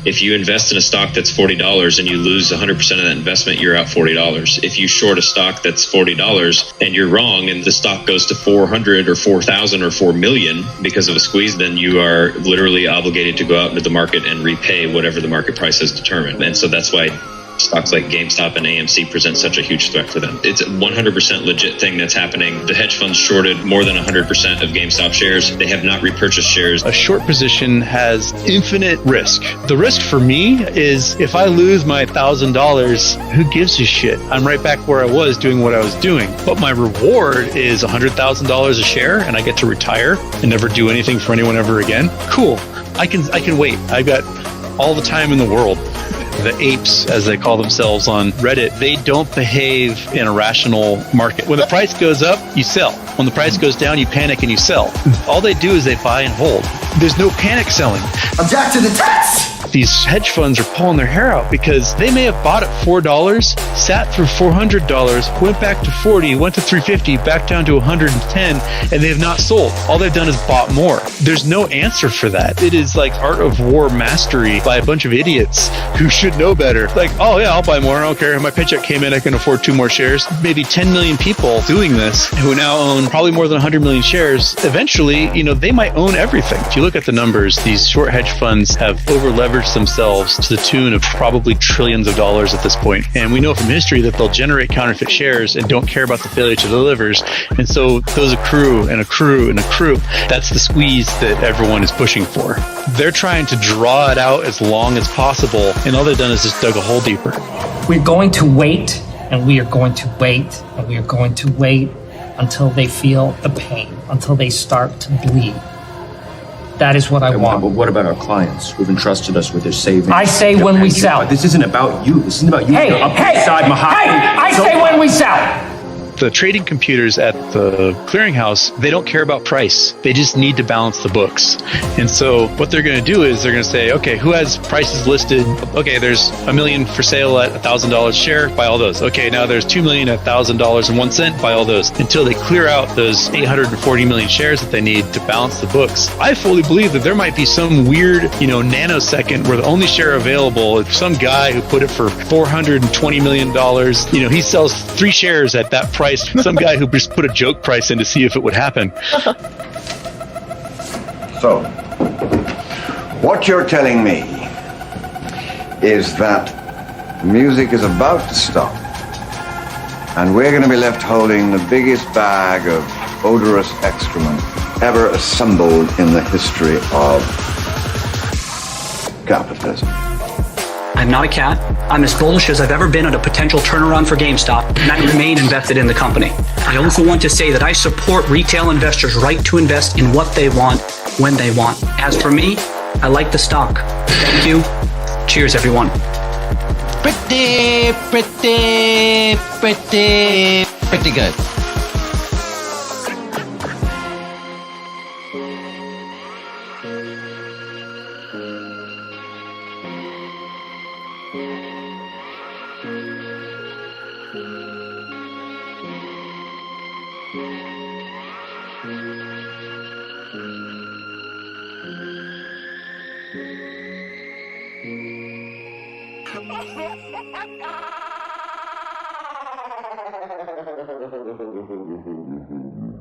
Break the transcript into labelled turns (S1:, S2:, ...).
S1: If you invest in a stock that's $40 and you lose 100% of that investment, you're out $40. If you short a stock that's $40 and you're wrong and the stock goes to 400 or 4,000 or 4 million because of a squeeze, then you are literally obligated to go out into the market and repay whatever the market price has determined. And so that's why stocks like GameStop and AMC present such a huge threat for them. It's a 100% legit thing that's happening. The hedge funds shorted more than 100% of GameStop shares. They have not repurchased shares.
S2: A short position has infinite risk. The risk for me is if I lose my $1,000, who gives a shit? I'm right back where I was doing what I was doing. But my reward is $100,000 a share and I get to retire and never do anything for anyone ever again. Cool. I can wait. I got all the time in the world. The apes, as they call themselves on Reddit, they don't behave in a rational market. When the price goes up, you sell. When the price goes down, you panic and you sell. All they do is they buy and hold. There's no panic selling.
S3: Object to the test!
S2: These hedge funds are pulling their hair out because they may have bought at $4, sat through $400, went back to 40, went to 350, back down to 110, and they have not sold. All they've done is bought more. There's no answer for that. It is like art of war mastery by a bunch of idiots who should know better. Like, oh yeah, I'll buy more. I don't care. My paycheck came in. I can afford 2 more shares. Maybe 10 million people doing this who now own probably more than 100 million shares. Eventually, they might own everything. If you look at the numbers, these short hedge funds have over-leveraged themselves to the tune of probably trillions of dollars at this point. And we know from history that they'll generate counterfeit shares and don't care about the failure to deliver. And so those accrue and accrue and accrue. That's the squeeze that everyone is pushing for. They're trying to draw it out as long as possible, and all they've done is just dug a hole deeper.
S4: We're going to wait, and we are going to wait, and we are going to wait until they feel the pain, until they start to bleed. That is what I want.
S3: But what about our clients who've entrusted us with their savings?
S4: I say when we sell.
S3: This isn't about you. This isn't about you.
S4: Hey, I say when we sell.
S2: The trading computers at the clearinghouse, they don't care about price. They just need to balance the books. And so what they're going to do is they're going to say, okay, who has prices listed? Okay, there's $1 million for sale at $1,000 a share, buy all those. Okay, now there's $2 million at $1,000.01, buy all those. Until they clear out those 840 million shares that they need to balance the books. I fully believe that there might be some weird, nanosecond where the only share available is some guy who put it for $420 million. He sells 3 shares at that price. Some guy who just put a joke price in to see if it would happen.
S5: So, what you're telling me is that music is about to stop, and we're going to be left holding the biggest bag of odorous excrement ever assembled in the history of capitalism.
S6: I'm not a cat. I'm as bullish as I've ever been on a potential turnaround for GameStop, and I remain invested in the company. I also want to say that I support retail investors' right to invest in what they want, when they want. As for me, I like the stock. Thank you. Cheers, everyone.
S7: Pretty good.
S5: Ha ha ha ha ha ha!